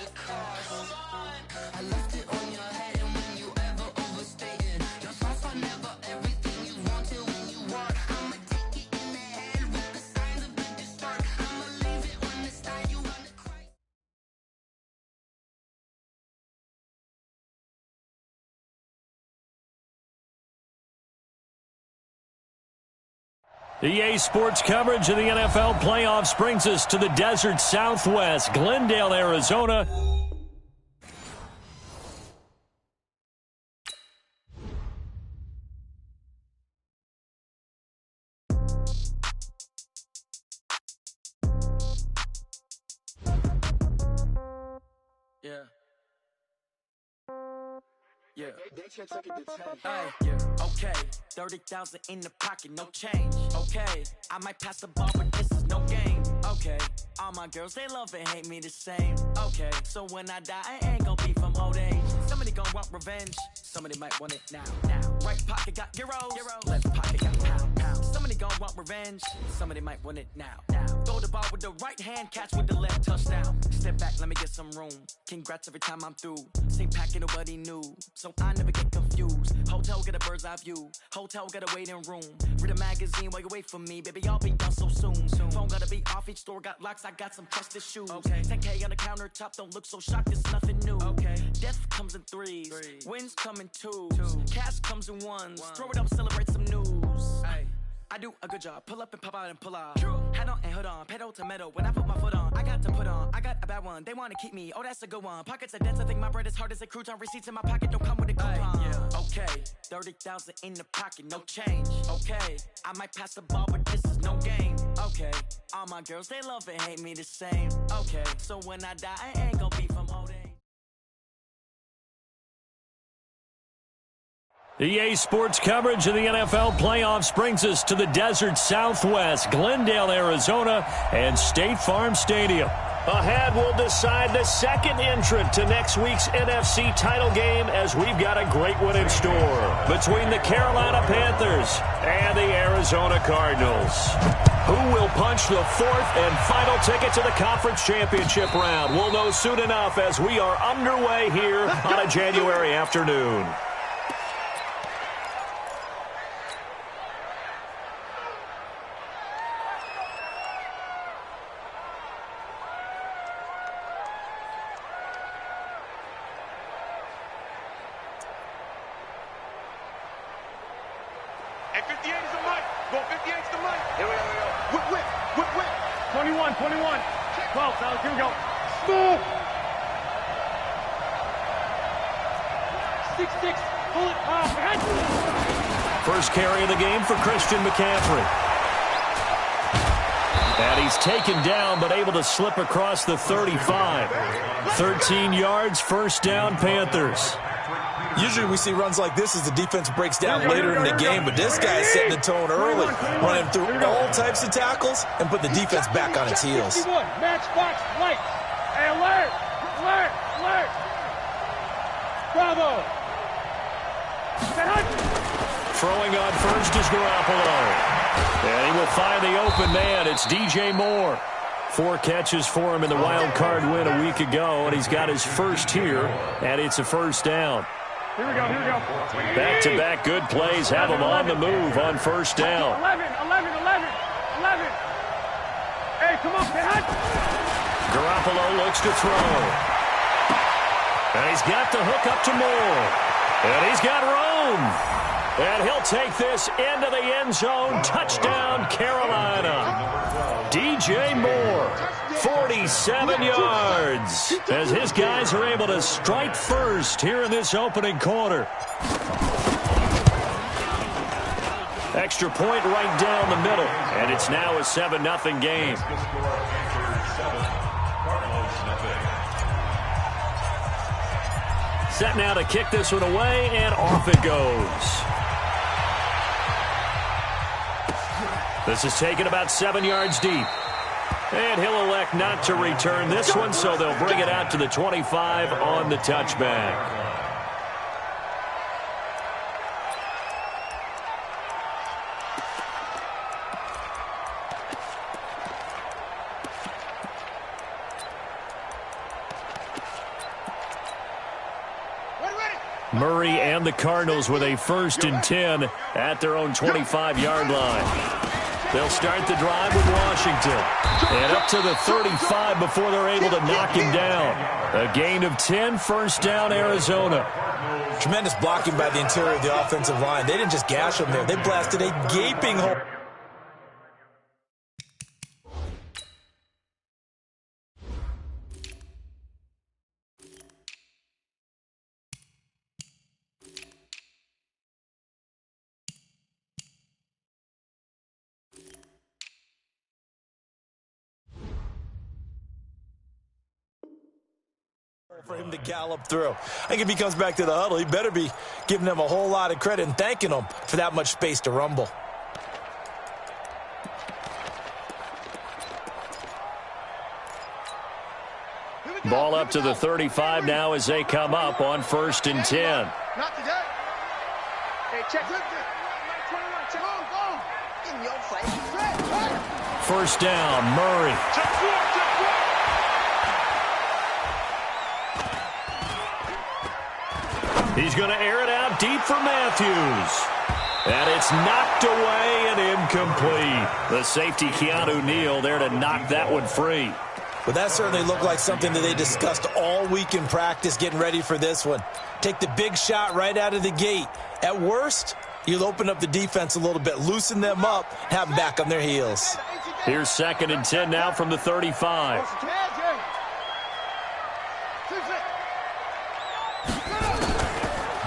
I left it on your head, and when you ever overstay it, your thoughts are never everything you wanted when you want. I'ma take it in the head with the signs of the distort. I'ma leave it on the side, you wanna cry. EA Sports coverage of the NFL playoffs brings us to the desert Southwest, Glendale, Arizona. Yeah. Hey, yeah, okay. 30,000 in the pocket, no change. Okay, I might pass the ball, but this is no game. Okay, all my girls, they love and hate me the same. Okay, so when I die, I ain't gonna be from old age. Somebody gonna want revenge, somebody might want it now. Right pocket got euros, left pocket got pound. Somebody gonna want revenge, somebody might want it now. Throw the ball with the right hand, catch with the left, touchdown. Step back, let me get some room. Congrats every time I'm through. Same packet, nobody knew, so I never get confused. Hotel get a bird's eye view, hotel get a waiting room. Read a magazine while you wait for me, baby, I'll be done so soon. Phone gotta be off, each store got locks, I got some trusted shoes. Okay, 10K on the countertop, don't look so shocked, it's nothing new. Okay, death comes in threes, wins come in twos, cash comes in ones. Throw it up, celebrate some news. I do a good job, pull up and pop out and pull out. Hat on and hood on, pedal to metal. When I put my foot on, I got to put on. I got a bad one, they wanna keep me, oh that's a good one. Pockets are dense, I think my bread is hard as a crouton. Receipts in my pocket don't come with a coupon. Okay, 30,000 in the pocket, no change. Okay, I might pass the ball, but this is no game. Okay, all my girls, they love and hate me the same. Okay, so when I die, I ain't gonna be from old age. EA Sports coverage of the NFL playoffs brings us to the desert Southwest, Glendale, Arizona, and State Farm Stadium. Ahead, we'll decide the second entrant to next week's NFC title game as we've got a great one in store between the Carolina Panthers and the Arizona Cardinals. Who will punch the fourth and final ticket to the conference championship round? We'll know soon enough as we are underway here on a January afternoon. And 58 is the mic. Go 58 is the mic. Here we go. Whip. 21. 12. Now here we go. Smooth. 6-6. Pull it off. First carry of the game for Christian McCaffrey. And he's taken down, but able to slip across the 35. 13 yards, first down, Panthers. Usually we see runs like this as the defense breaks down later in the game, but this guy is setting the tone early, running through all types of tackles and put the defense back on its heels. Matchbox, light. Hey, alert. Bravo. Throwing on first is Garoppolo. And he will find the open man. It's DJ Moore. 4 catches for him in the wild card win a week ago, and he's got his first here, and it's a first down. Here we go. Back-to-back good plays have him on the move on first down. 11. Hey, come on, man. Garoppolo looks to throw. And he's got the hook up to Moore. And he's got room. And he'll take this into the end zone. Touchdown, Carolina. DJ Moore, 47 yards, as his guys are able to strike first here in this opening quarter. Extra point right down the middle, and it's now a 7-0 game. Set now to kick this one away, and off it goes. This is taken about 7 yards deep. And he'll elect not to return this one, so they'll bring it out to the 25 on the touchback. Murray and the Cardinals with a 1st and 10 at their own 25-yard line. They'll start the drive with Washington. And up to the 35 before they're able to knock him down. A gain of 10, 1st down, Arizona. Tremendous blocking by the interior of the offensive line. They didn't just gash him there. They blasted a gaping hole. For him to gallop through. I think if he comes back to the huddle, he better be giving them a whole lot of credit and thanking them for that much space to rumble. Ball up to the 35 now as they come up on 1st and 10. Not today. Hey, check. 1st down, Murray. He's going to air it out deep for Matthews. And it's knocked away and incomplete. The safety, Keanu Neal, there to knock that one free. But that certainly looked like something that they discussed all week in practice getting ready for this one. Take the big shot right out of the gate. At worst, you'll open up the defense a little bit, loosen them up, have them back on their heels. Here's 2nd and 10 now from the 35.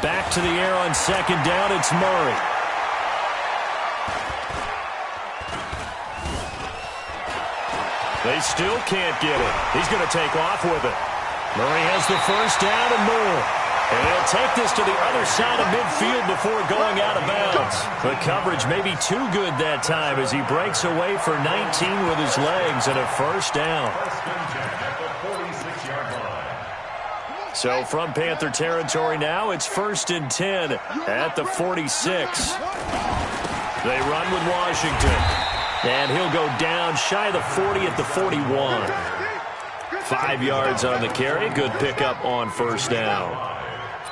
Back to the air on 2nd down, it's Murray. They still can't get it. He's going to take off with it. Murray has the 1st down and more. And he'll take this to the other side of midfield before going out of bounds. The coverage may be too good that time as he breaks away for 19 with his legs and a 1st down. So from Panther territory now, it's 1st and 10 at the 46. They run with Washington. And he'll go down shy of the 40 at the 41. 5 yards on the carry. Good pickup on 1st down.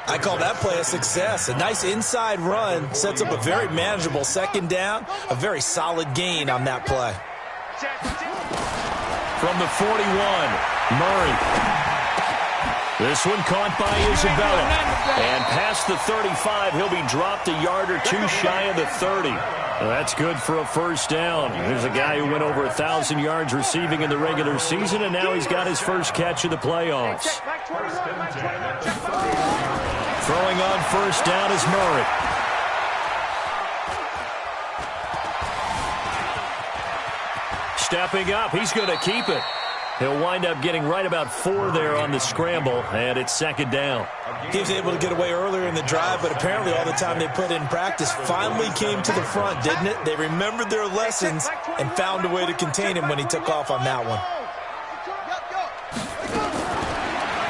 I call that play a success. A nice inside run sets up a very manageable 2nd down. A very solid gain on that play. From the 41, Murray. This one caught by Isabella. And past the 35, he'll be dropped a yard or two shy of the 30. Well, that's good for a 1st down. There's a guy who went over 1,000 yards receiving in the regular season, and now he's got his first catch of the playoffs. Throwing on 1st down is Murray. Stepping up, he's going to keep it. He'll wind up getting right about 4 there on the scramble, and it's 2nd down. He was able to get away earlier in the drive, but apparently all the time they put in practice finally came to the front, didn't it? They remembered their lessons and found a way to contain him when he took off on that one.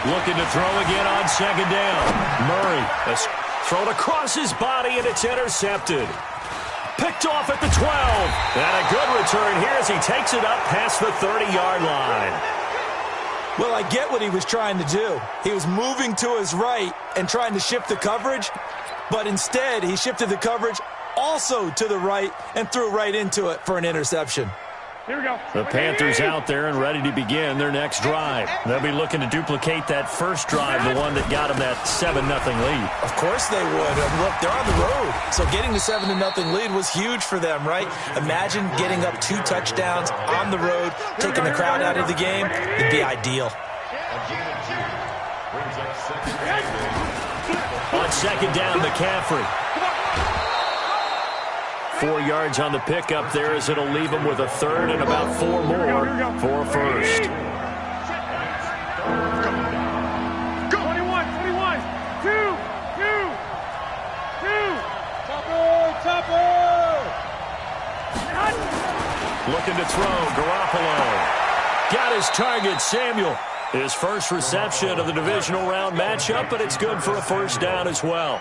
Looking to throw again on 2nd down. Murray has thrown across his body, and it's intercepted. Picked off at the 12. And a good return here as he takes it up past the 30-yard line. Well, I get what he was trying to do. He was moving to his right and trying to shift the coverage, but instead he shifted the coverage also to the right and threw right into it for an interception. Here we go. The Panthers out there and ready to begin their next drive. They'll be looking to duplicate that first drive, the one that got them that 7-0 lead. Of course they would. Look, they're on the road, so getting the 7-0 lead was huge for them, right? Imagine getting up 2 touchdowns on the road, taking the crowd out of the game. It'd be ideal. On 2nd down, McCaffrey. 4 yards on the pickup there as it'll leave him with a 3rd and about 4 more for a 1st. Go. 21, 2. Topper. Looking to throw, Garoppolo. Got his target, Samuel. His first reception of the divisional round matchup, but it's good for a 1st down as well.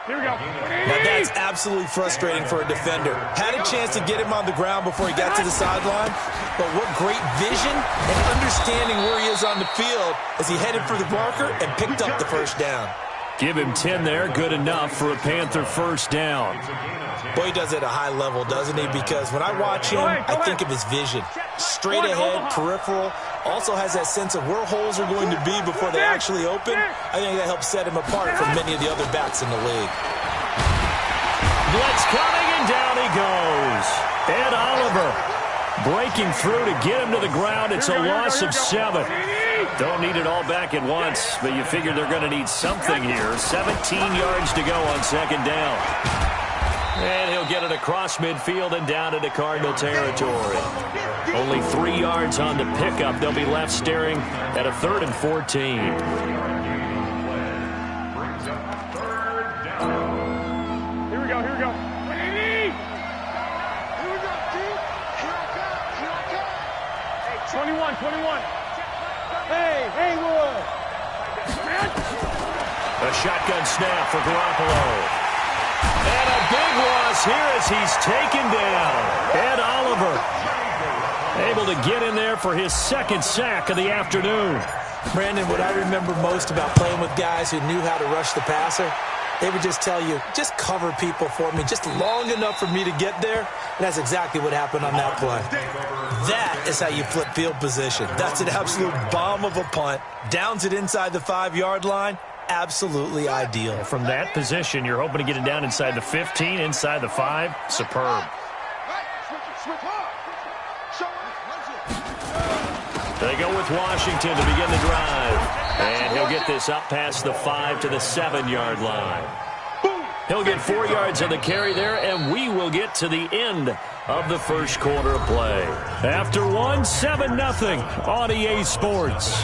Here we go. Now that's absolutely frustrating for a defender. Had a chance to get him on the ground before he got to the sideline, but what great vision and understanding where he is on the field as he headed for the marker and picked up the 1st down. Give him 10 there. Good enough for a Panther first down. Boy, he does it at a high level, doesn't he? Because when I watch him, I think of his vision. Straight ahead, peripheral. Also has that sense of where holes are going to be before they actually open. I think that helps set him apart from many of the other backs in the league. Blitz coming, and down he goes. Ed Oliver breaking through to get him to the ground. It's a loss of 7. Don't need it all back at once, but you figure they're going to need something here. 17 yards to go on second down. And he'll get it across midfield and down into Cardinal territory. Only 3 yards on the pickup. They'll be left staring at a 3rd and 14. Here we go. Here we go. Here we go, dude. Here I come. Hey, 21. Hey, Lord. A shotgun snap for Garoppolo. And a big loss here as he's taken down. Ed Oliver able to get in there for his 2nd sack of the afternoon. Brandon, what I remember most about playing with guys who knew how to rush the passer, they would just tell you, just cover people for me, just long enough for me to get there. And that's exactly what happened on that play. That is how you flip field position. That's an absolute bomb of a punt. Downs it inside the 5-yard line. Absolutely ideal. From that position, you're hoping to get it down inside the 15, inside the 5. Superb. They go with Washington to begin the drive. And he'll get this up past the 5 to the 7-yard line. He'll get 4 yards on the carry there, and we will get to the end of the first quarter of play. After 1, 7-0 on EA Sports.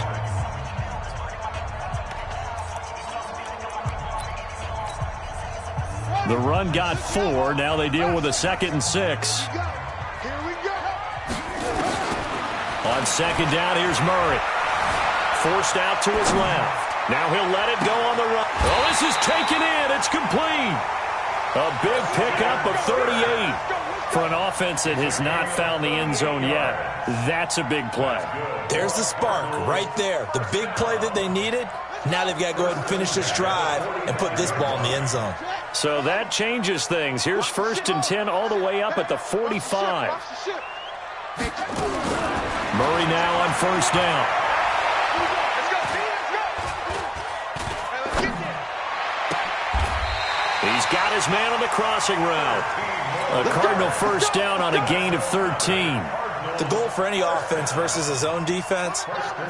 The run got 4. Now they deal with a 2nd and 6. On second down, here's Murray. Forced out to his left. Now he'll let it go on the run. Oh, this is taken in. It's complete. A big pickup of 38. For an offense that has not found the end zone yet, that's a big play. There's the spark right there. The big play that they needed. Now they've got to go ahead and finish this drive and put this ball in the end zone. So that changes things. Here's 1st and 10 all the way up at the 45. Murray now on 1st down. He's got his man on the crossing route. A Cardinal 1st down on a gain of 13. The goal for any offense versus a zone defense,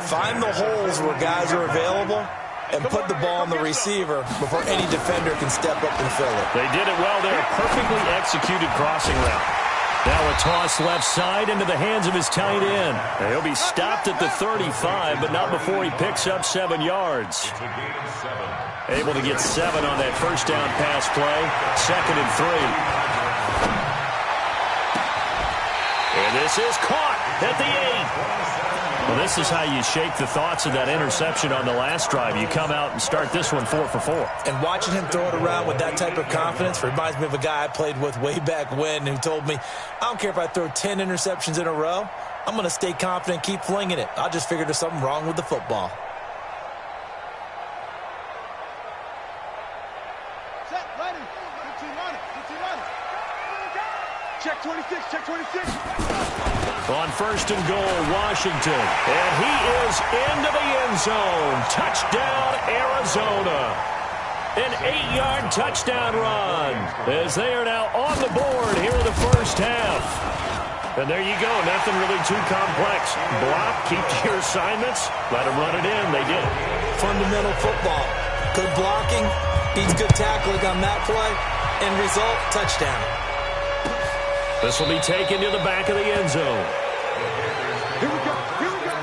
find the holes where guys are available and put the ball on the receiver before any defender can step up and fill it. They did it well there. Perfectly executed crossing route. Now a toss left side into the hands of his tight end. He'll be stopped at the 35, but not before he picks up 7 yards. Able to get 7 on that 1st down pass play. 2nd and 3. And this is caught at the 8. Well, this is how you shake the thoughts of that interception on the last drive. You come out and start this one 4 for 4. And watching him throw it around with that type of confidence reminds me of a guy I played with way back when who told me, I don't care if I throw 10 interceptions in a row. I'm going to stay confident, keep flinging it. I just figured there's something wrong with the football. Set, ready. 15 on it. Check 26, check 26. On 1st and goal, Washington. And he is into the end zone. Touchdown, Arizona. An 8-yard touchdown run as they are now on the board here in the first half. And there you go. Nothing really too complex. Block, keep to your assignments. Let them run it in. They did it. Fundamental football. Good blocking, beats good tackling on that play. End result, touchdown. This will be taken to the back of the end zone. Here we go. Here we go.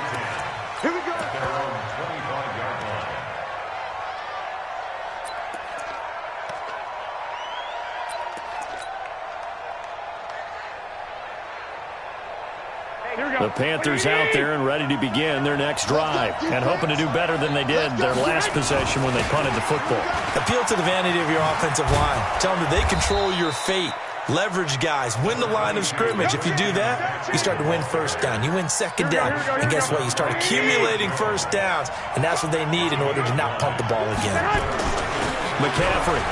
The Panthers out there and ready to begin their next drive and hoping to do better than they did their last possession when they punted the football. Appeal to the vanity of your offensive line. Tell them that they control your fate. Leverage guys, win the line of scrimmage. If you do that, you start to win first down. You win second down. And guess what? You start accumulating first downs. And that's what they need in order to not punt the ball again. McCaffrey.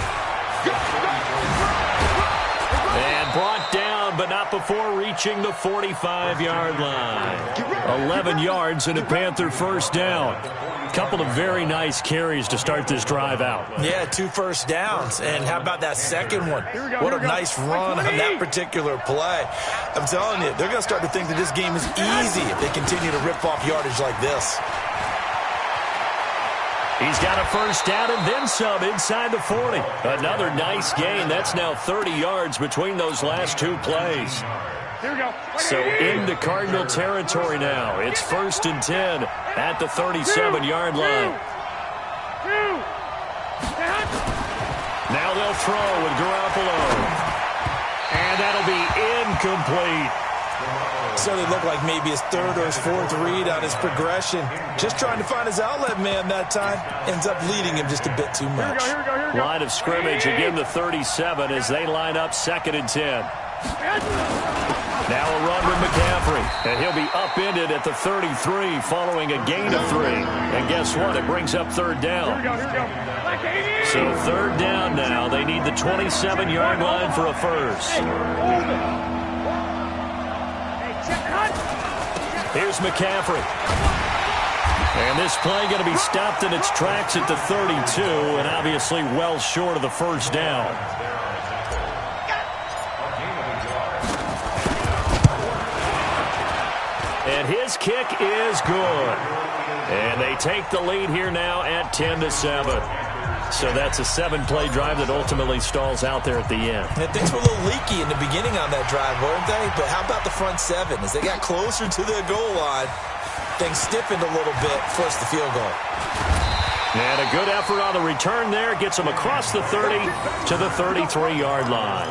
And brought down, but not before reaching the 45-yard line. 11 yards and a Panther first down. Couple of very nice carries to start this drive out. Yeah, 2 first downs. And how about that second one? What a nice run on that particular play. I'm telling you, they're going to start to think that this game is easy if they continue to rip off yardage like this. He's got a first down and then some inside the 40. Another nice gain. That's now 30 yards between those last 2 plays. Here we go. So into Cardinal territory now. It's 1st and 10 at the 37-yard line. Now they'll throw with Garoppolo. And that'll be incomplete. So they look like maybe his 3rd or his 4th read on his progression. Just trying to find his outlet man that time. Ends up leading him just a bit too much. Here we go. Line of scrimmage again, the 37 as they line up 2nd and 10. Now a run with McCaffrey, and he'll be upended at the 33 following a gain of 3. And guess what? It brings up 3rd down. Here we go. So 3rd down now. They need the 27-yard line for a first. Here's McCaffrey. And this play going to be stopped in its tracks at the 32, and obviously well short of the first down. And his kick is good. And they take the lead here now at 10-7. So that's a 7-play drive that ultimately stalls out there at the end. And things were a little leaky in the beginning on that drive, weren't they? But how about the front 7? As they got closer to the goal line, things stiffened a little bit, forced the field goal. And a good effort on the return there. Gets them across the 30 to the 33-yard line.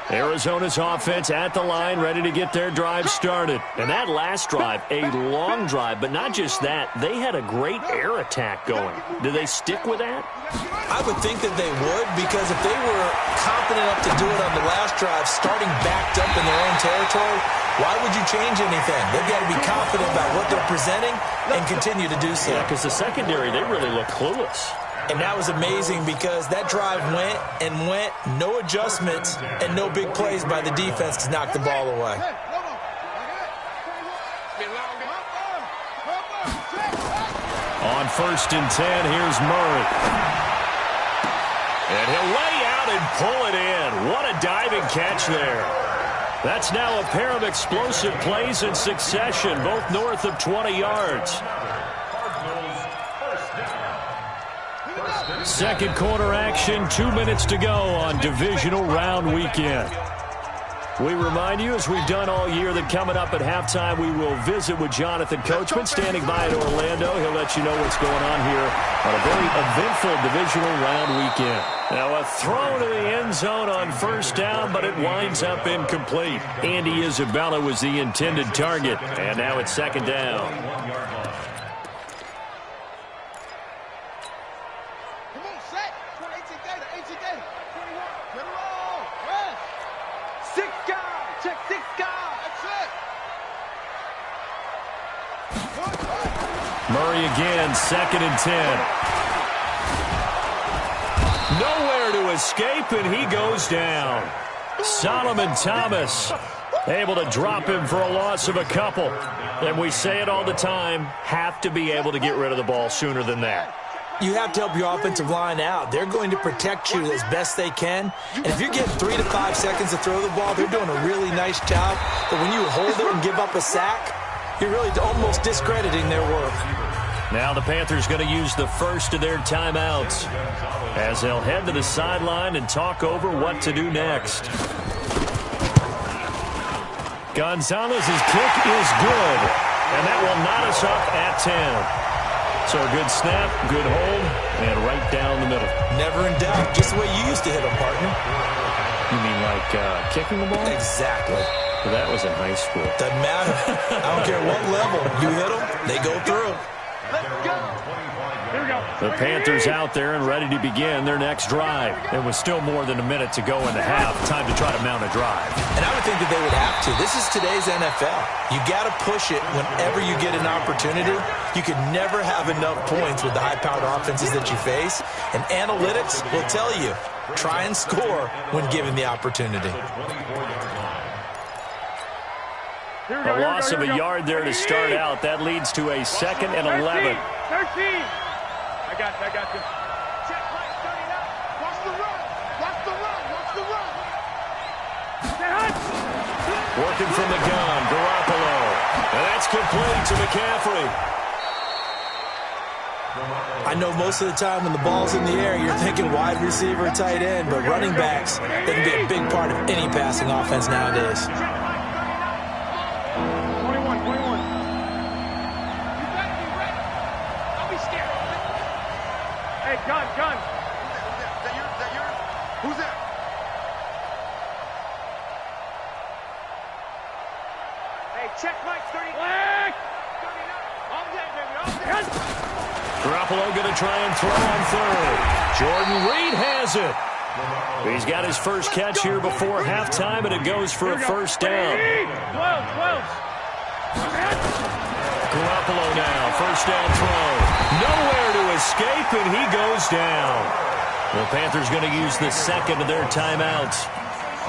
Arizona's offense at the line, ready to get their drive started. And that last drive, a long drive, but not just that. They had a great air attack going. Do they stick with that? I would think that they would, because if they were confident enough to do it on the last drive, starting backed up in their own territory, why would you change anything? They've got to be confident about what they're presenting and continue to do so. Yeah, because the secondary, they really look clueless. And that was amazing because that drive went and went, no adjustments and no big plays by the defense to knock the ball away. On 1st and 10, here's Murray. And he'll lay out and pull it in. What a diving catch there. That's now a pair of explosive plays in succession, both north of 20 yards. Second quarter action, 2 minutes to go on divisional round weekend. We remind you, as we've done all year, that coming up at halftime, we will visit with Jonathan Coachman, standing by at Orlando. He'll let you know what's going on here on a very eventful divisional round weekend. Now, a throw to the end zone on 1st down, but it winds up incomplete. Andy Isabella was the intended target, and now it's 2nd down. Murray again, 2nd and 10. Nowhere to escape, and he goes down. Solomon Thomas able to drop him for a loss of a couple. And we say it all the time, have to be able to get rid of the ball sooner than that. You have to help your offensive line out. They're going to protect you as best they can. And if you're getting 3 to 5 seconds to throw the ball, they're doing a really nice job. But when you hold it and give up a sack, you're really almost discrediting their work. Now the Panthers going to use the first of their timeouts as they'll head to the sideline and talk over what to do next. Gonzalez's kick is good, and that will knot us up at 10. So a good snap, good hold, and right down the middle. Never in doubt. Just the way you used to hit them, partner. You mean like kicking the ball? Exactly. Well, that was in high school. Doesn't matter. I don't care what level. You hit them, they go through. Let's go. Here we go. The Panthers out there and ready to begin their next drive. It was still more than a minute to go in the half. Time to try to mount a drive. And I would think that they would have to. This is today's NFL. You got to push it whenever you get an opportunity. You could never have enough points with the high-powered offenses that you face. And analytics will tell you, try and score when given the opportunity. A loss of a yard there to start out. That leads to a 2nd and 11. 13. I got you. Check right, starting up. Watch the run. Watch the run. Watch the run. Working from the gun, Garoppolo. And that's complete to McCaffrey. I know most of the time when the ball's in the air, you're thinking wide receiver, tight end, but running backs, they can be a big part of any passing offense nowadays. 21. You better be ready. Don't be scared. Hey, gun. Is that yours? Who's that? Hey, check Mike, 30. Flag! 39. All day, baby, all day. Garoppolo going to try and throw on third. Jordan Reed has it. He's got his first catch here before halftime, and it goes for a first down. 12. Garoppolo now, first down throw. Nowhere to escape, and he goes down. The Panthers going to use the second of their timeouts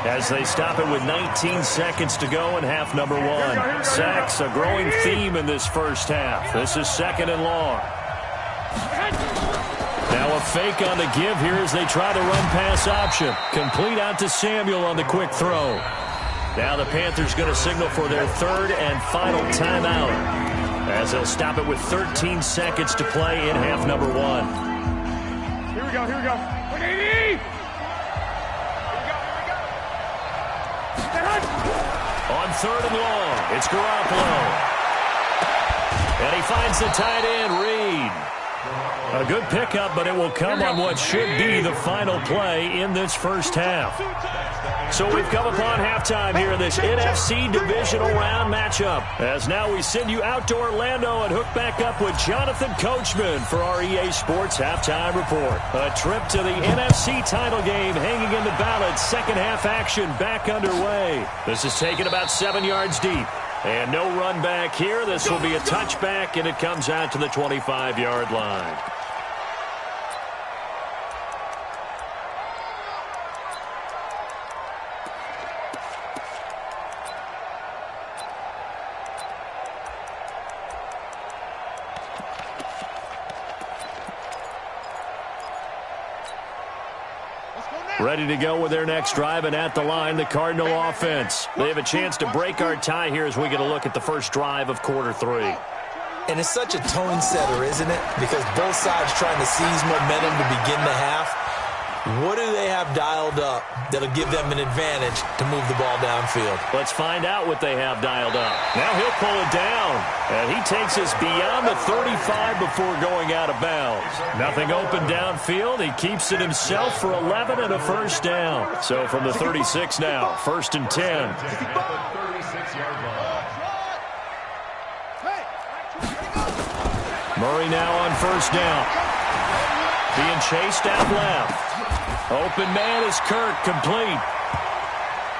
as they stop it with 19 seconds to go in half number 1. Sacks, a growing theme in this first half. This is 2nd and long. Now a fake on the give here as they try the run-pass option. Complete out to Samuel on the quick throw. Now the Panthers going to signal for their 3rd and final timeout as they'll stop it with 13 seconds to play in half number 1. Here we go. 180! On 3rd and long, it's Garoppolo. And he finds the tight end, Reed. A good pickup, but it will come on what should be the final play in this first half. So we've come upon halftime here in this NFC divisional round matchup. As now we send you out to Orlando and hook back up with Jonathan Coachman for our EA Sports Halftime Report. A trip to the NFC title game hanging in the balance. Second half action back underway. This is taken about 7 yards deep. And no run back here. This will be a touchback, and it comes out to the 25-yard line. Ready to go with their next drive, and at the line, the Cardinal offense. They have a chance to break our tie here as we get a look at the first drive of quarter 3. And it's such a tone setter, isn't it? Because both sides trying to seize momentum to begin the half. What do they have dialed up that'll give them an advantage to move the ball downfield? Let's find out what they have dialed up. Now he'll pull it down, and he takes us beyond the 35 before going out of bounds. Nothing open downfield. He keeps it himself for 11 and a first down. So from the 36 now, 1st and 10. Murray now on first down. Being chased out left. Open man is Kirk, complete.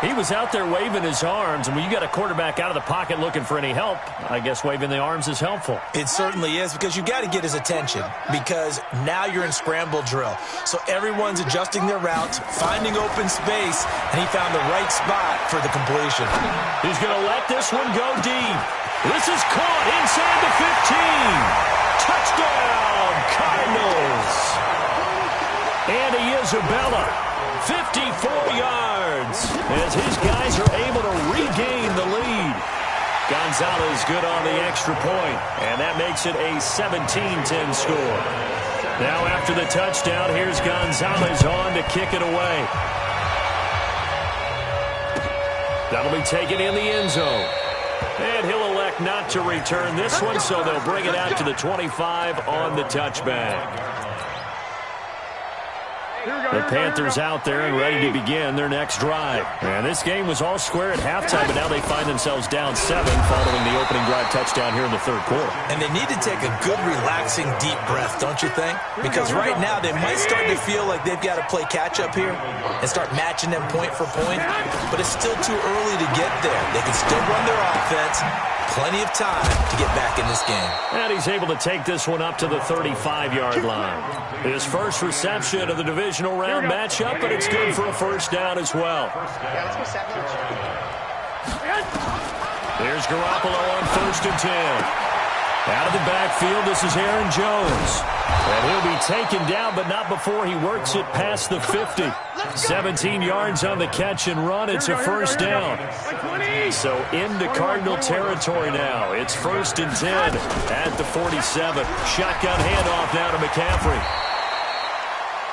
He was out there waving his arms, and when you got a quarterback out of the pocket looking for any help, I guess waving the arms is helpful. It certainly is, because you got to get his attention, because now you're in scramble drill. So everyone's adjusting their routes, finding open space, and he found the right spot for the completion. He's going to let this one go deep. This is caught inside the 15. Touchdown, Cardinals. Andy Isabella, 54 yards, as his guys are able to regain the lead. Gonzalez good on the extra point, and that makes it a 17-10 score. Now after the touchdown, here's Gonzalez on to kick it away. That'll be taken in the end zone. And he'll elect not to return this one, so they'll bring it out to the 25 on the touchback. The Panthers out there and ready to begin their next drive. And this game was all square at halftime, but now they find themselves down 7 following the opening drive touchdown here in the third quarter. And they need to take a good, relaxing, deep breath, don't you think? Because right now they might start to feel like they've got to play catch-up here and start matching them point for point. But it's still too early to get there. They can still run their offense. Plenty of time to get back in this game. And he's able to take this one up to the 35-yard line. His first reception of the divisional round matchup, but it's good for a first down as well. Here's Garoppolo on 1st and 10. Out of the backfield, this is Aaron Jones. And he'll be taken down, but not before he works it past the 50. 17 yards on the catch and run. It's a first down. So into Cardinal territory now. It's 1st and 10 at the 47. Shotgun handoff now to McCaffrey.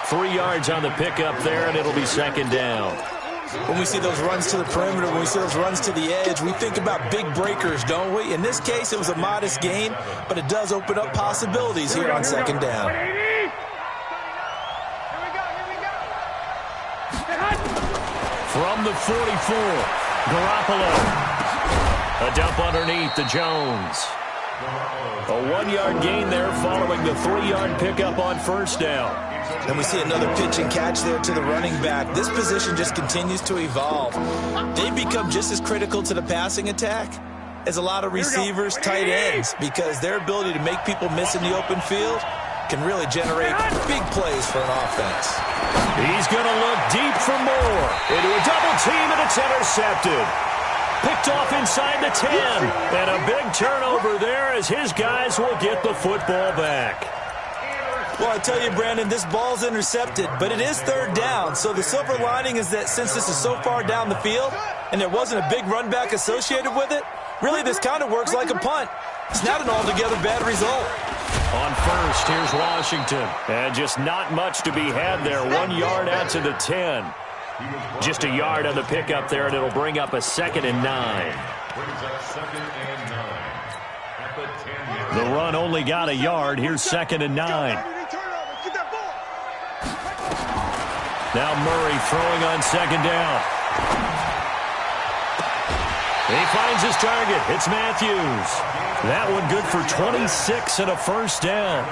3 yards on the pickup there, and it'll be 2nd down. When we see those runs to the perimeter, when we see those runs to the edge, we think about big breakers, don't we? In this case, it was a modest gain, but it does open up possibilities here on 2nd down. From the 44, Garoppolo. A dump underneath to Jones. A 1-yard gain there following the 3-yard pickup on first down. And we see another pitch and catch there to the running back. This position just continues to evolve. They become just as critical to the passing attack as a lot of receivers, tight ends, because their ability to make people miss in the open field can really generate big plays for an offense. He's going to look deep for more. Into a double team, and it's intercepted. Picked off inside the 10. And a big turnover there as his guys will get the football back. Well, I tell you, Brandon, this ball's intercepted, but it is 3rd down. So the silver lining is that since this is so far down the field and there wasn't a big run back associated with it, really this kind of works like a punt. It's not an altogether bad result. On first, here's Washington. And just not much to be had there. 1 yard out to the 10. Just a yard on the pickup there, and it'll bring up a 2nd and 9. The run only got a yard. Here's 2nd and 9. Now Murray throwing on 2nd down. He finds his target. It's Matthews. That one good for 26 and a first down.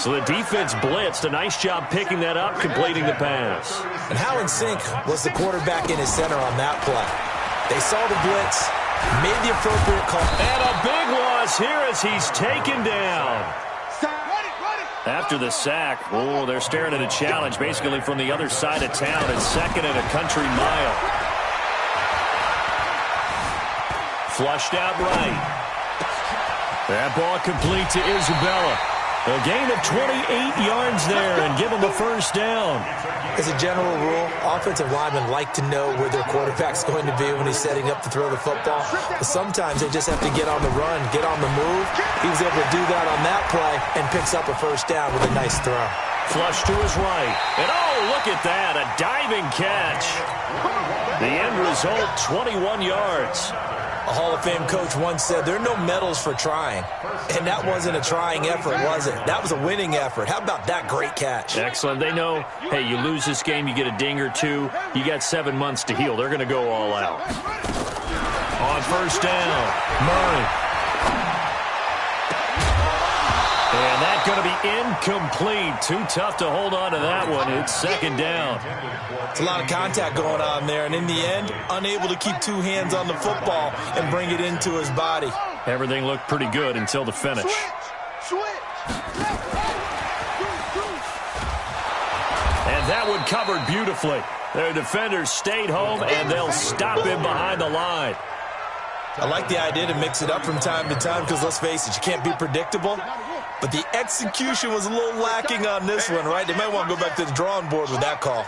So the defense blitzed. A nice job picking that up, completing the pass. And how in sync was the quarterback in his center on that play? They saw the blitz, made the appropriate call. And a big loss here as he's taken down. After the sack, oh, they're staring at a challenge basically from the other side of town. It's 2nd and a country mile. Flushed out right. That ball complete to Isabella. A gain of 28 yards there and give them a first down. As a general rule, offensive linemen like to know where their quarterback's going to be when he's setting up to throw the football. But sometimes they just have to get on the run, get on the move. He was able to do that on that play and picks up a first down with a nice throw. Flush to his right. And oh, look at that, a diving catch. The end result, 21 yards. A Hall of Fame coach once said, there are no medals for trying. And that wasn't a trying effort, was it? That was a winning effort. How about that great catch? Excellent. They know, hey, you lose this game, you get a ding or two. You got 7 months to heal. They're going to go all out. On first down, Murray. And that's going to be incomplete. Too tough to hold on to that one. It's 2nd down. It's a lot of contact going on there, and in the end, unable to keep 2 hands on the football and bring it into his body. Everything looked pretty good until the finish. And that one covered beautifully. Their defenders stayed home, and they'll stop him behind the line. I like the idea to mix it up from time to time because, let's face it, you can't be predictable. But the execution was a little lacking on this one, right? They might want to go back to the drawing board with that call.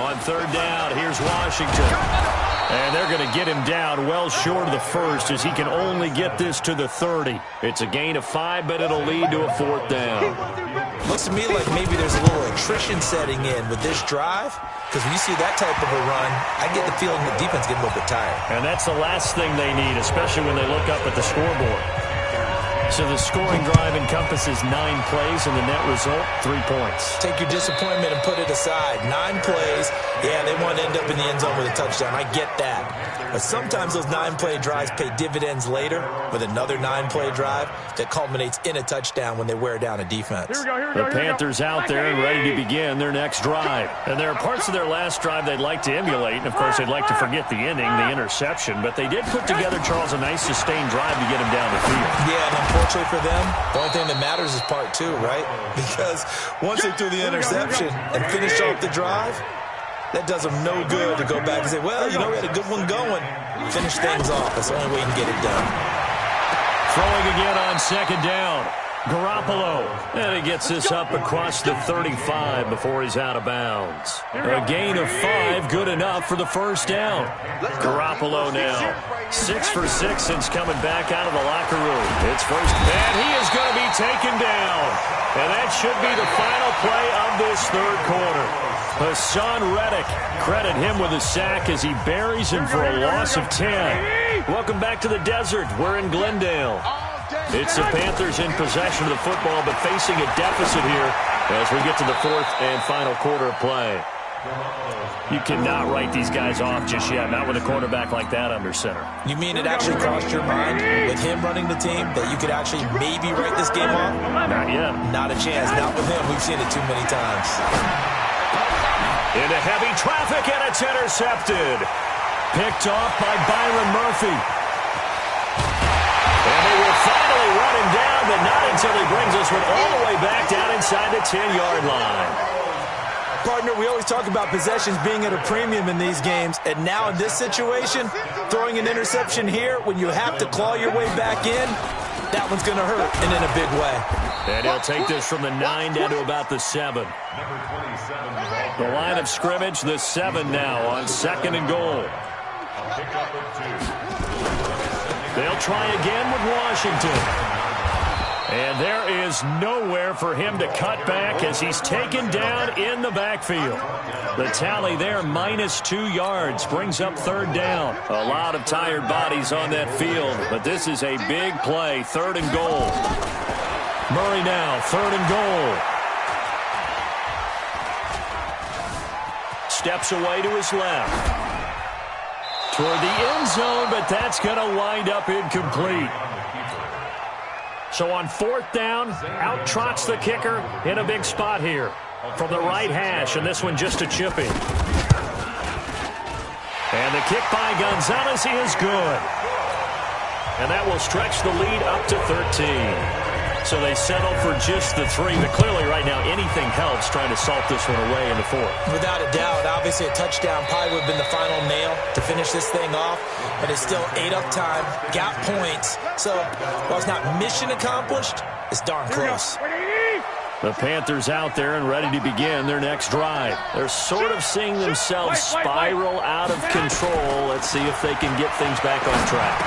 On 3rd down, here's Washington. And they're going to get him down well short of the first as he can only get this to the 30. It's a gain of 5, but it'll lead to a 4th down. Looks to me like maybe there's a little attrition setting in with this drive, because when you see that type of a run, I get the feeling the defense getting a little bit tired. And that's the last thing they need, especially when they look up at the scoreboard. So the scoring drive encompasses 9 plays, and the net result, 3 points. Take your disappointment and put it aside. 9 plays. Yeah, they want to end up in the end zone with a touchdown. I get that. But sometimes those 9-play drives pay dividends later with another 9-play drive that culminates in a touchdown when they wear down a defense. The Panthers out there and ready to begin their next drive. And there are parts of their last drive they'd like to emulate. And, of course, they'd like to forget the inning, the interception. But they did put together, Charles, a nice sustained drive to get him down the field. Yeah, and unfortunately for them, the only thing that matters is part 2, right? Because once they threw the interception and finished off the drive, that does them no good to go back and say, well, you know, we had a good one going. Finish things off. That's the only way you can get it done. Throwing again on second down. Garoppolo. And he gets this up across the 35 before he's out of bounds. A gain of 5, good enough for the first down. Garoppolo now 6 for 6 since coming back out of the locker room. It's first, and he is going to be taken down. And that should be the final play of this third quarter. Hassan Reddick, credit him with a sack as he buries him for a loss of 10. Welcome back to the desert. We're in Glendale. It's the Panthers in possession of the football, but facing a deficit here as we get to the fourth and final quarter of play. You cannot write these guys off just yet, not with a quarterback like that under center. You mean it actually crossed your mind with him running the team that you could actually maybe write this game off? Not yet. Not a chance. Not with him. We've seen it too many times. Into heavy traffic, and it's intercepted. Picked off by Byron Murphy. And they will finally run him down, but not until he brings this one all the way back down inside the 10-yard line. Partner, we always talk about possessions being at a premium in these games, and now in this situation, throwing an interception here when you have to claw your way back in, that one's going to hurt, and in a big way. And he'll take this from the 9 down to about the 7. The line of scrimmage, the 7 now on 2nd and goal. They'll try again with Washington. And there is nowhere for him to cut back as he's taken down in the backfield. The tally there, -2 yards, brings up 3rd down. A lot of tired bodies on that field, but this is a big play, 3rd and goal. Murray now, 3rd and goal. Steps away to his left. Toward the end zone, but that's going to wind up incomplete. So on 4th down, out trots the kicker in a big spot here from the right hash, and this one just a chip in. And the kick by Gonzalez is good. And that will stretch the lead up to 13. So they settle for just the 3, but clearly right now anything helps trying to salt this one away in the 4th. Without a doubt, obviously a touchdown probably would have been the final nail to finish this thing off, but it's still ate up time, got points. So while it's not mission accomplished, it's darn close. The Panthers out there and ready to begin their next drive. They're sort of seeing themselves spiral out of control. Let's see if they can get things back on track.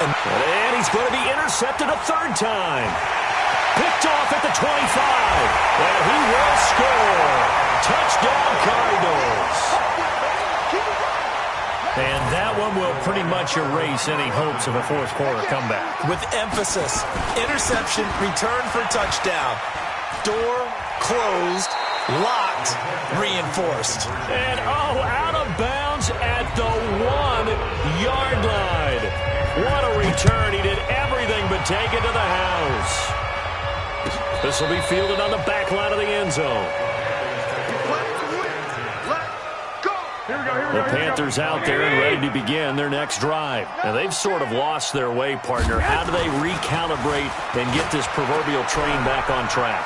And he's going to be intercepted a 3rd time. Picked off at the 25. And he will score. Touchdown Cardinals. And that one will pretty much erase any hopes of a 4th quarter comeback. With emphasis, interception, return for touchdown. Door closed, locked, reinforced. And, out of bounds at the 1-yard line. What a return. He did everything but take it to the house. This will be fielded on the back line of the end zone. The Panthers out there and ready to begin their next drive. And they've sort of lost their way, partner. How do they recalibrate and get this proverbial train back on track?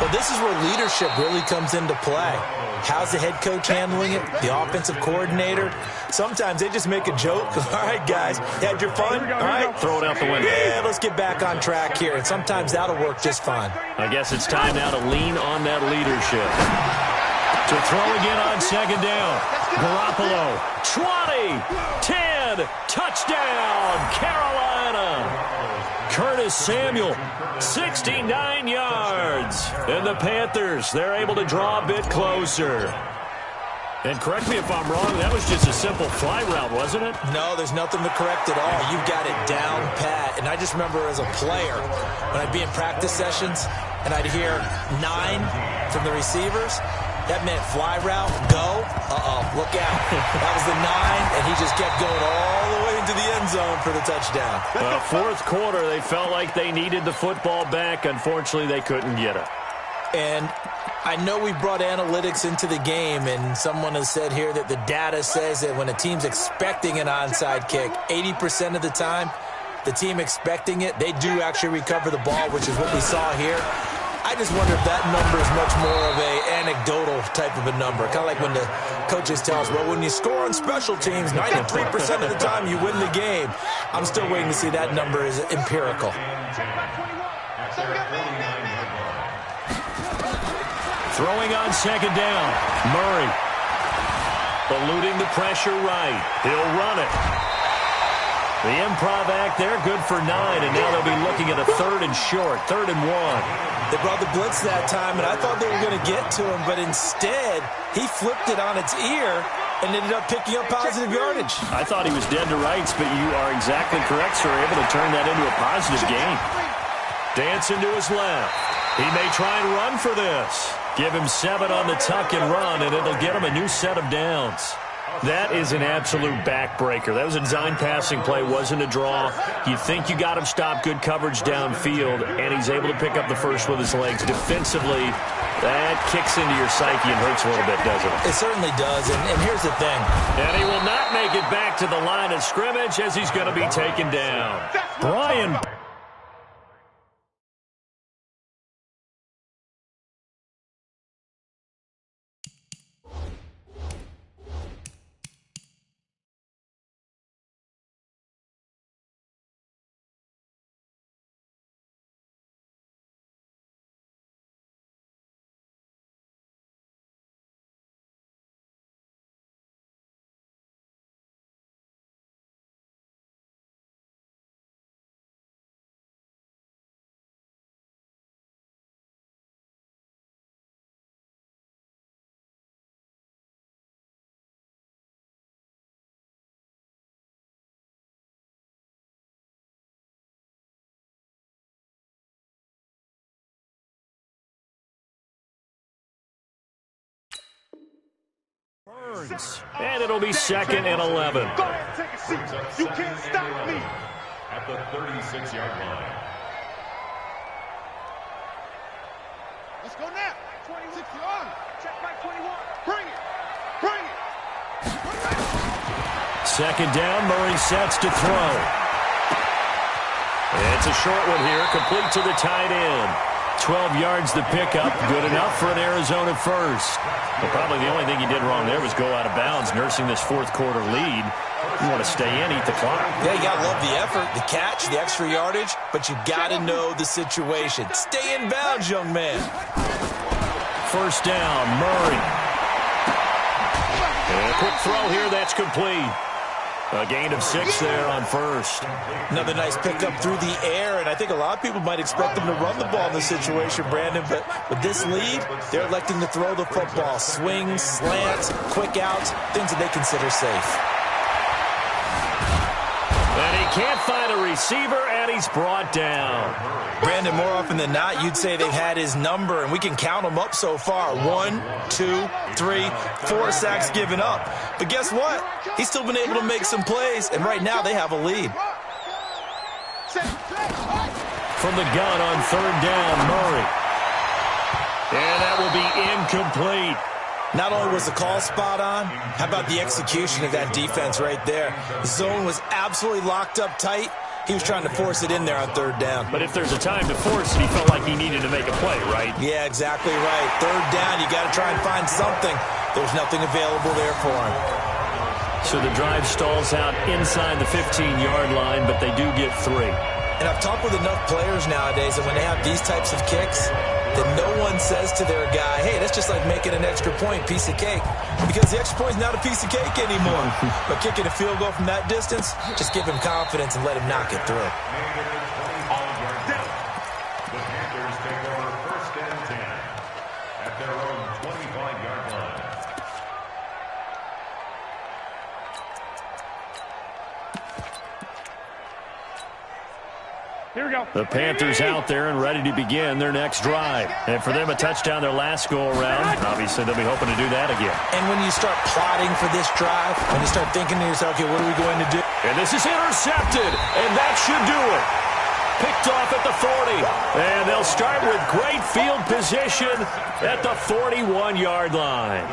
Well, this is where leadership really comes into play. How's the head coach handling it? The offensive coordinator? Sometimes they just make a joke. All right, guys, had your fun? All right, throw it out the window. Yeah, let's get back on track here. And sometimes that'll work just fine. I guess it's time now to lean on that leadership. To throw again on 2nd down. Garoppolo, 20, 10, touchdown, Carolina. Curtis Samuel, 69 yards. And the Panthers, they're able to draw a bit closer. And correct me if I'm wrong, that was just a simple fly route, wasn't it? No, there's nothing to correct at all. You've got it down pat. And I just remember as a player, when I'd be in practice sessions and I'd hear 9 from the receivers, that meant fly route, go, look out. That was the 9, and he just kept going all the way into the end zone for the touchdown. Well, fourth quarter, they felt like they needed the football back. Unfortunately, they couldn't get it. And I know we brought analytics into the game, and someone has said here that the data says that when a team's expecting an onside kick, 80% of the time, the team expecting it, they do actually recover the ball, which is what we saw here. I just wonder if that number is much more of a anecdotal type of a number. Kind of like when the coaches tell us, well, when you score on special teams, 93% of the time you win the game. I'm still waiting to see that number is empirical. Throwing on second down. Murray. Eluding the pressure right. He'll run it. The improv act there, good for 9, and now they'll be looking at a 3rd and short, 3rd and 1. They brought the blitz that time, and I thought they were going to get to him, but instead, he flipped it on its ear and ended up picking up positive yardage. I thought he was dead to rights, but you are exactly correct, sir. Able to turn that into a positive gain. Dancing to his left. He may try and run for this. Give him 7 on the tuck and run, and it'll get him a new set of downs. That is an absolute backbreaker. That was a design passing play, wasn't a draw. You think you got him stopped, good coverage downfield, and he's able to pick up the first with his legs. Defensively, that kicks into your psyche and hurts a little bit, doesn't it? It certainly does, and here's the thing. And he will not make it back to the line of scrimmage as he's going to be taken down. Brian. And it'll be 2nd and 11. Go ahead, take a seat. You can't stop me. At the 36-yard line. Let's go now. 26 yards. Check back 21. Bring it. Bring it. Second down, Murray sets to throw. It's a short one here, complete to the tight end. 12 yards to pick up, good enough for an Arizona first. But probably the only thing he did wrong there was go out of bounds, nursing this fourth quarter lead. You want to stay in, eat the clock. Yeah, you got to love the effort, the catch, the extra yardage, but you got to know the situation. Stay in bounds, young man. First down, Murray. And a quick throw here, that's complete. A gain of 6 there on first. Another nice pickup through the air, and I think a lot of people might expect them to run the ball in this situation, Brandon, but with this lead, they're electing to throw the football. Swings, slants, quick outs, things that they consider safe. And he can't find a receiver, and he's brought down. Brandon, more often than not, you'd say they've had his number, and we can count them up so far. 1, 2, 3, 4 sacks given up. But guess what? He's still been able to make some plays, and right now they have a lead. From the gun on 3rd down, Murray. And that will be incomplete. Not only was the call spot on, how about the execution of that defense right there? The zone was absolutely locked up tight. He was trying to force it in there on 3rd down. But if there's a time to force it, he felt like he needed to make a play, right? Yeah, exactly right. 3rd down, you got to try and find something. There's nothing available there for him. So the drive stalls out inside the 15-yard line, but they do get 3. And I've talked with enough players nowadays that when they have these types of kicks, that no one says to their guy, hey, that's just like making an extra point, piece of cake. Because the extra point is not a piece of cake anymore. But kicking a field goal from that distance, just give him confidence and let him knock it through. The Panthers take over 1st and 10 at their own 25-yard line. Here we go. The Panthers out there and ready to begin their next drive. And for them, a touchdown their last go-around. Obviously, they'll be hoping to do that again. And when you start plotting for this drive, when you start thinking to yourself, okay, what are we going to do? And this is intercepted, and that should do it. Picked off at the 40. And they'll start with great field position at the 41-yard line.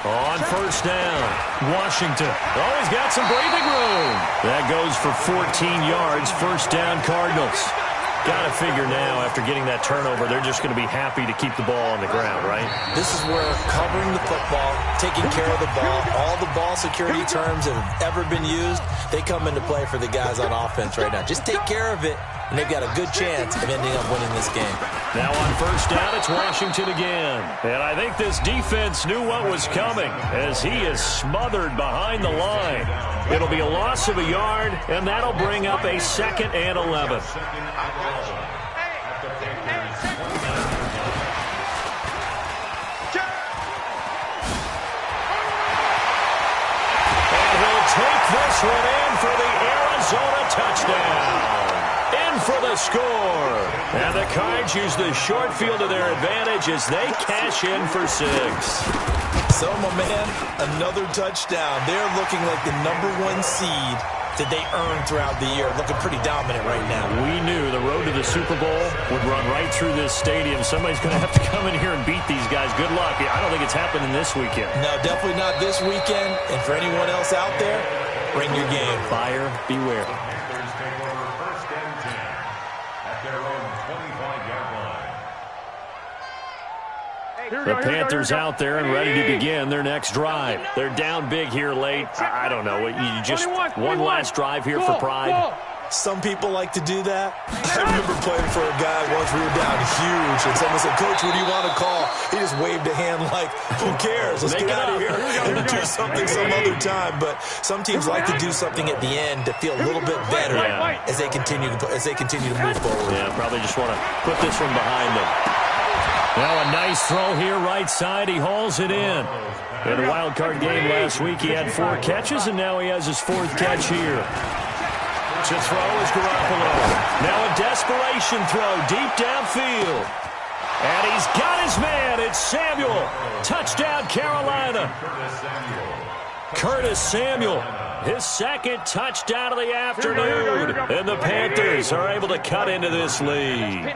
On first down, Washington. Oh, he's got some breathing room. That goes for 14 yards, first down Cardinals. Got to figure now, after getting that turnover, they're just going to be happy to keep the ball on the ground, right? This is where covering the football, taking care of the ball, all the ball security terms that have ever been used, they come into play for the guys on offense right now. Just take care of it, and they've got a good chance of ending up winning this game. Now on first down, it's Washington again. And I think this defense knew what was coming as he is smothered behind the line. It'll be a loss of a yard, and that'll bring up a 2nd and 11. And he'll take this one in for the Arizona touchdown. In for the score. And the Cards use the short field to their advantage as they cash in for 6. So, my man, another touchdown. They're looking like the #1 seed that they earned throughout the year. Looking pretty dominant right now. We knew the road to the Super Bowl would run right through this stadium. Somebody's going to have to come in here and beat these guys. Good luck. I don't think it's happening this weekend. No, definitely not this weekend. And for anyone else out there, bring your game. Buyer beware. Panthers take over first and 10 at their own 25-yard line. The Panthers out there and ready to begin their next drive. They're down big here late. I don't know. You just one last drive here for pride. Some people like to do that. I remember playing for a guy once. We were down huge, and someone said, "Coach, what do you want to call?" He just waved a hand like, "Who cares? Let's get out of here and do something some other time." But some teams like to do something at the end to feel a little bit better as they continue to move forward. Yeah, probably just want to put this one behind them. Now a nice throw here right side. He hauls it in. In a wild card game last week, he had 4 catches, and now he has his 4th catch here. To throw is Garoppolo. Now a desperation throw deep downfield. And he's got his man. It's Samuel. Touchdown, Carolina. Curtis Samuel. His 2nd touchdown of the afternoon. And the Panthers are able to cut into this lead.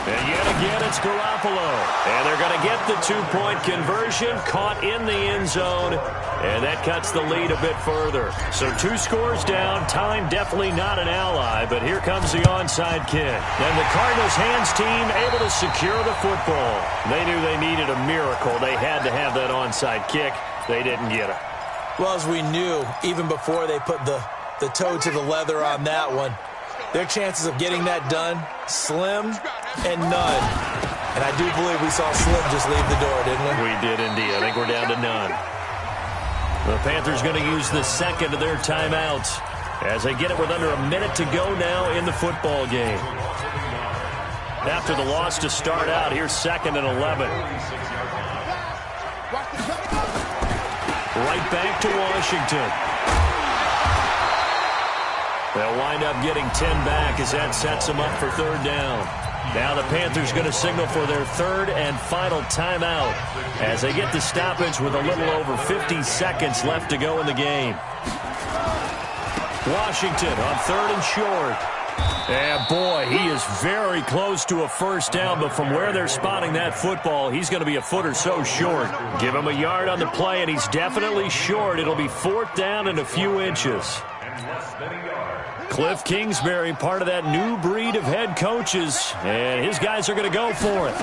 And yet again, it's Garoppolo. And they're going to get the 2-point conversion, caught in the end zone. And that cuts the lead a bit further. So 2 scores down. Time definitely not an ally, but here comes the onside kick. And the Cardinals' hands team able to secure the football. They knew they needed a miracle. They had to have that onside kick. They didn't get it. Well, as we knew, even before they put the toe to the leather on that one, their chances of getting that done, slim and none. And I do believe we saw Slim just leave the door, didn't we? We did indeed. I think we're down to none. The Panthers going to use the 2nd of their timeouts as they get it with under a minute to go now in the football game. After the loss to start out, here's 2nd and 11. Right back to Washington. They'll wind up getting 10 back as that sets them up for 3rd down. Now the Panthers going to signal for their 3rd and final timeout as they get the stoppage with a little over 50 seconds left to go in the game. Washington on 3rd and short. And boy, he is very close to a first down, but from where they're spotting that football, he's going to be a foot or so short. Give him a yard on the play, and he's definitely short. It'll be 4th down and a few inches. Cliff Kingsbury, part of that new breed of head coaches, and his guys are going to go for it.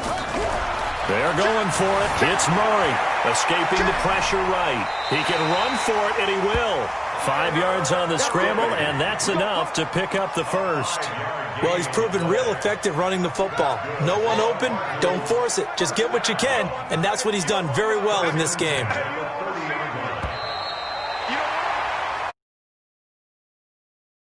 They're going for it. It's Murray, escaping the pressure right. He can run for it, and he will. 5 yards on the scramble, and that's enough to pick up the 1st. Well, he's proven real effective running the football. No one open, don't force it. Just get what you can, and that's what he's done very well in this game.